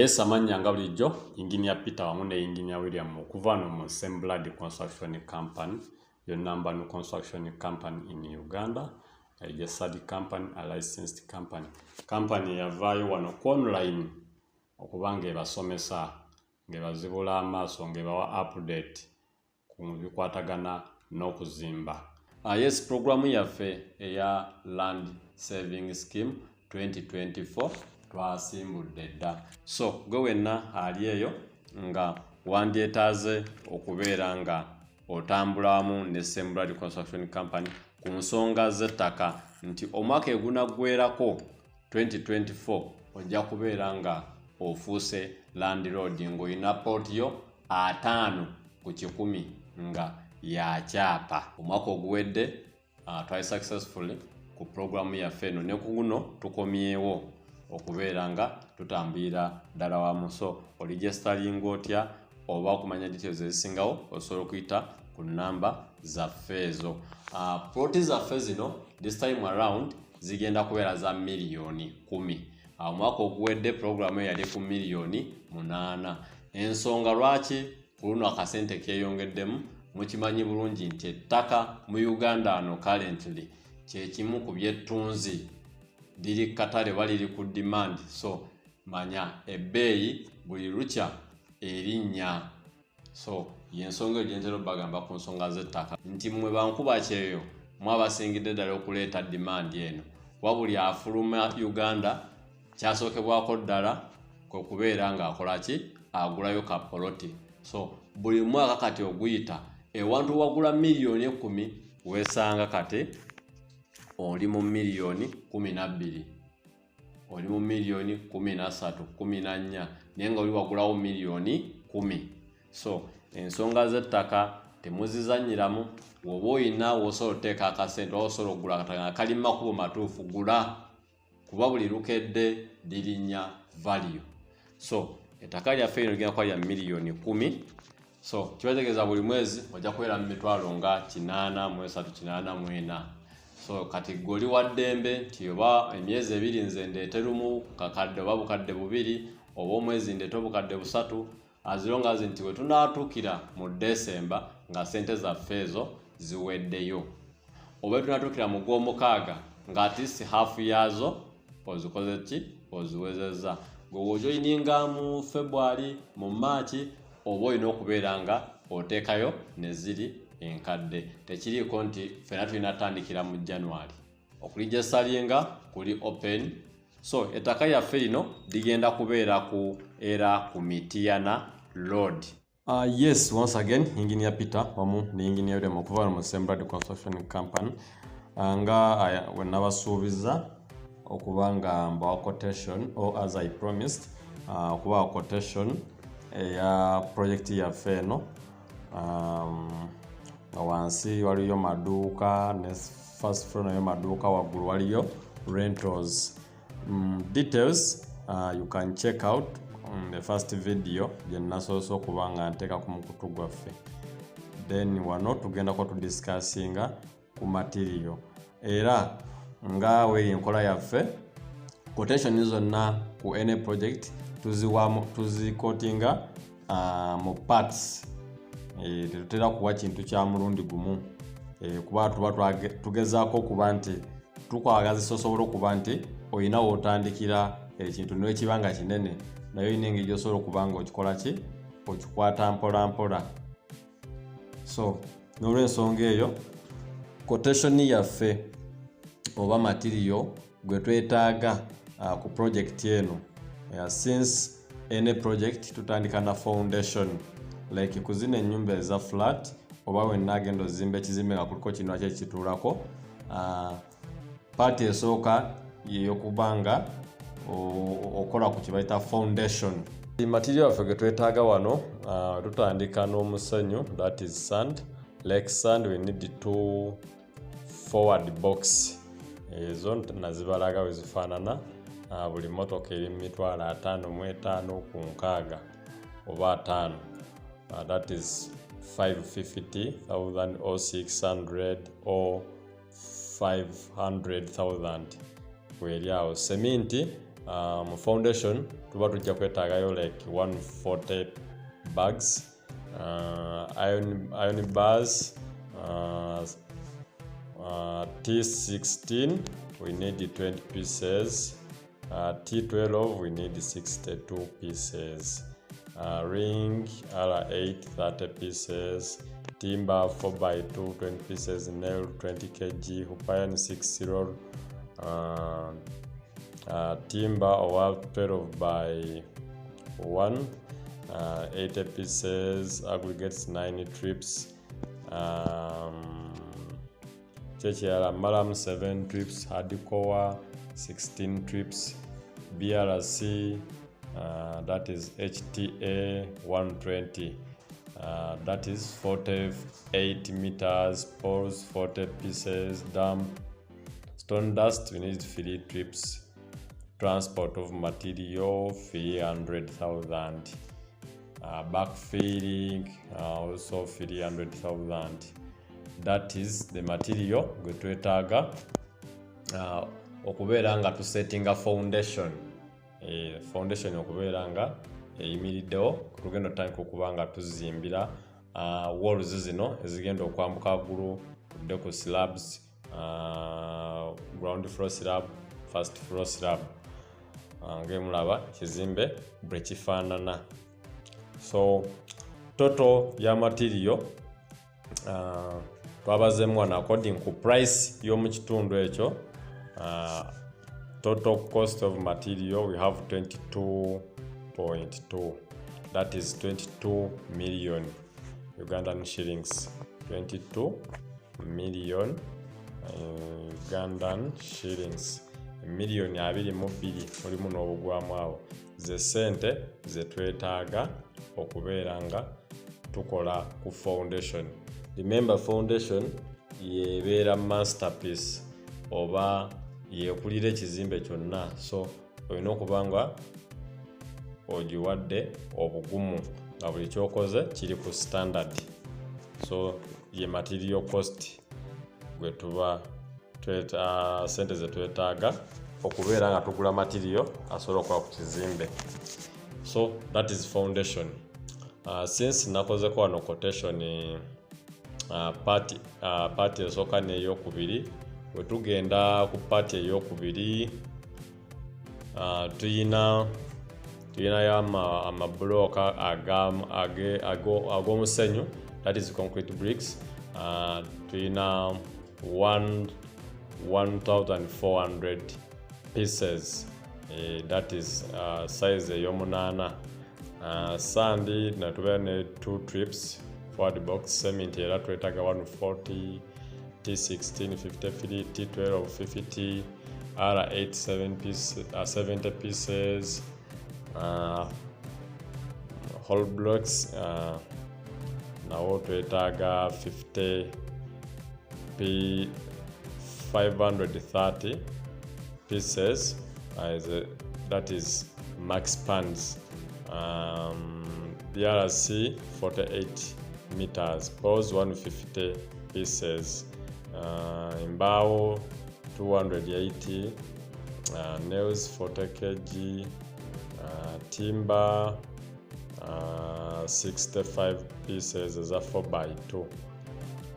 Yes, amanya nga bulijjo Engineer Peter wamu ne Engineer William okuva no mu Assembled Construction Company, your number no construction company in Uganda, a registered company, a licensed company. Company yavaayo wano online okubanga ebasomesa ng'ebazibula amaaso ng'ebawa update ku bikwatagana n'okuzimba. Yes, programu yaffe eya Land Saving Scheme 2024 twasimbudde dda. So gwe wenna ali eyo nga wandyetaaze okubeera nga otambulamu ne Assembled Construction Company ku nsonga z'ettaka nti omwaka egunaggweerako 2024 ojja kubeera nga ofuuse landlord ng'olina pootiyo 5 ku 100 nga yakyapa. Omwaka oguwedde twali successfully ku programu yaffe eno, ne ku guno tukomyewo okubeera nga tutambulira ddala wamu. So oligestalinga otya oba okumanya details ezisingawo osobola okuyita ku namba zaffe ezo. Ploti zaffe zino this time around zigenda kubeera za miliyoni 10. Omwaka oguwedde programu yali ku miliyoni 8. Ensonga lwaki ku luno akasente keyongeddemu, mukimanyi bulungi nti ettaka mu Uganda ano currently kyekimu ku byettunzi liri katale baliri ku demand. So manya ebbeeyi buli lukya erinnya. So yensonga egyentera bagamba ku nsonga z'ettaka nti mwe bankuba kyeyo mwabasingidde ddala okuleeta demand eno, wabuli afuluma Uganda kyasookebwako ddala kwe kubeera ng'akola ki, agulayo kapoloti. So buli mwaka kati oguyita ewantu wagula miliyoni 10 weesanga kati oli mu miliyoni 12, oli mu miliyoni 13, 14, naye nga oli wagulawo miliyoni 10. So ensonga z'ettaka temuzizanyiramu. Woba oyina wosobola oteeka akasente oba osobola okugula akataka kali mu makubo matuufu, gula, kuba buli lukedde lirinnya value. So ettaka lyaffe lino ligenda kuba lya miliyoni 10. So kibategeeza buli mwezi ojja kubeera mu mitwalo nga 8 mu 3 8 mu 4. So kati goli wa ddembe nti oba emyezi 2 nze ndeete lumu kakadde oba bukadde 2 oba omwezi ndeete obukadde 3, as long as nti we tunaatuukira mu December nga sente zaffe ezo ziweddeyo, oba tunaatuukira mu Gwomukaaga nga at least half yazo ozikoze ki, oziwezezza. Gwe wojoyininga mu February, mu March, oba olina okubeera nga oteekayo ne ziri enkadde. Tekiriiko nti ffena tulina tandikira mu January. Okuligistalinga kuli open. So ettaka yaffe lino ligenda kubeera ku era ku Mityana Road. Yes, once again Engineer Peter wamu ne Engineer William okuva mu Assembled Construction Company nga wenabasuubiza okuba nga mbawa quotation, or as I promised okuba quotation eya project yaffe eno. Wansi waliyo maduuka ne first floor nayo maduuka, waggulu waliyo rentals. Details you can check out the first video gye nasoose okuba nga nteeka ku mukutu gwaffe. Then wano tugenda kwa tudiscussinga ku material era nga weeri enkola yaffe. Quotation zonna ku any project tuzikotinga mu parts. Tetutera kuwa kintu kya mulundi gumu kuba tuba tugezaako okuba nti tukwagazisa osobola okuba nti olina wootandikira ekintu n'ekibanga kinene naye olina engeri gy'osobola okuba nga okikola ki, okikwata mpola mpola. So n'olw'ensonga eyo quotation yaffe oba material gwe twetaaga ku project eno, since any project tutandika na foundation like kuzina ennyumba eza flat oba wenna agenda ozimba ekizimbe nga kuliko kino kye kituulako. Part esooka y'okubanga okola ku kibayita foundation. Material yaffe ge twetaaga wano tutandika n'omusenyu, that is sand, like sand we need 2 forward box. Ezo nazibalaga we zifaanana. Buli motoka eri mu mitwalo 55 ku 6 oba 5. That is 550,000 or 600 or 500,000. Weeri awo. Seminti Foundation tuba tujja kwetaagayo like 140 bags, iron bars, T16 we need 20 pieces, T12 we need 62 pieces, ring R8 30 pieces, timber 4x2 20 pieces, nail 20 kg, hoop iron 6 roll, timber or 12 by 1, 80 pieces, aggregates 9 trips, Malam 7 trips, hardcore 16 trips, BRC that is HTA 120, that is 48 meters, poles 40 pieces, dump stone dust we need 3 trips, transport of material 300,000, backfilling also 300,000. That is the material gwe twetaaga okubeera nga tusettinga foundation. Foundation okubeera nga eyimiriddewo tugenda otandika okuba nga tuzimbira walls zino ezigenda okwambuka waggulu tudde ku slabs, ground floor slab, first floor slab, ng'emulaba ekizimbe bwe kifaanana. So total ya material twabazeemu wano according ku price y'omu kitundu ekyo. Total cost of material we have 22.2, that is 22 million Ugandan shillings, 22 million Ugandan shillings, miliyoni 22 mulimu n'obugwamu awo ze sente ze twetaaga okubeera nga tukola ku foundation. Remember foundation yebeera masterpiece oba yekulira ekizimbe kyonna, so olina okuba nga ogiwadde obugumu nga buli kyokoze kiri ku standard. So ye material cost gwe tuba sente ze twetaaga okubeera nga tugula material asobola okukola ku kizimbe. So that is foundation. Since nakozeko wano quotation party esooka n'eyokubiri, bwe tugenda ku party eyokubiri tuyinayo amabulooka ag'omusenyu, that is concrete bricks, tuyina 1,400 pieces, that is size ey'omunaana. Sandi natubeera ne 2 trips, forward box cement era twetaaga 140, T16 53, T12 50, R8 70 pieces, whole blocks nawo twetaaga 530 pieces, that is max spans. BRC 48 meters, poles 150 pieces, imbao 280, nails 40 kg, timber 65 pieces as a 4x2,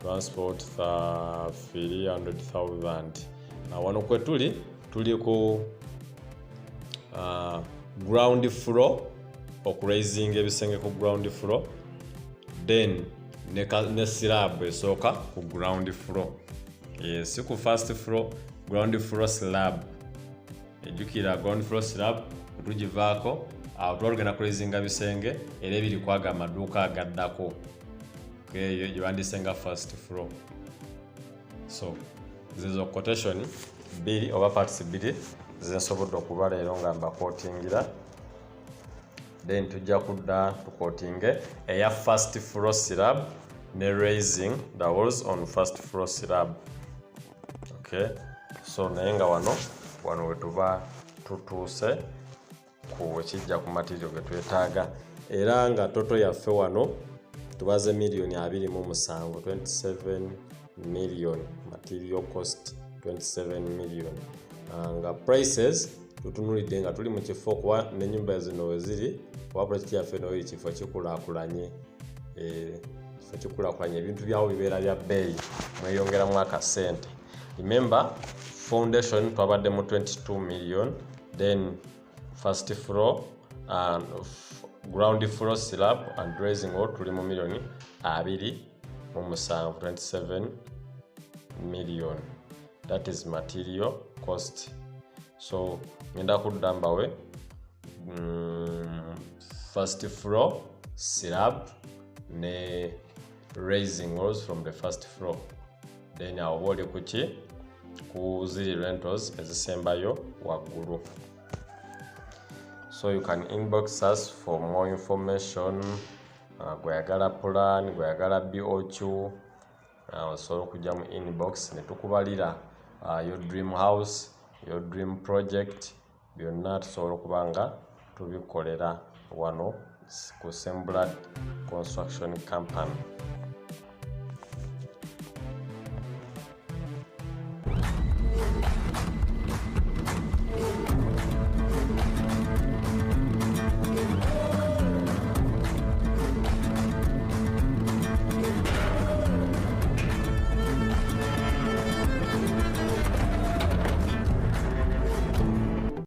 transport 300,000. Wano kwe tuli ku ground floor, okuraising ebisenge ku ground floor, then ne slab esooka ku ground floor. Si ku first floor, ground floor slab. Ejjukira ground floor slab tugivaako awo twalugenda kuraisinga bisenge era ebiri kwaga amaduuka agaddako. Eyo gye bandisenga first floor. So zizo quotation bbiri oba parts bbiri zensobodde okuba leero nga mbakootingira. Then tujja kudda tukootinge eya first floor slab ne raising the walls on first floor slab. Okay, so naye nga wano we tuba tutuuse ku ekijja ku material ge twetaaga, era nga toto yaffe wano tubaze miliyoni 27, 27 million material cost, 27 million. Nga prices tutunulidde nga tuli mu kifo kuba n'ennyumba zino we ziri kuba pulojekiti yaffe eno eri kifo kikulaakulanye kifo kikulaakulanye ebintu byawo bibeera bya bbeeyi mweyongeramu akasente. Remember foundation twabadde mu 22 million, then first floor and ground floor slab and raising wall tuli mu million 27 million. That is material cost. So ngenda kudamba we first floor slab ne raising walls from the first floor, then awole kuki ku ziri rentals ezisembayo waggulu. So you can inbox us for more information. Gweyagala plan, gweyagala BOQ, osobola okujja mu inbox ne tukubalira your dream house, your dream project, byonna tusobola okuba nga tubikolera wano ku Semblad Construction Company.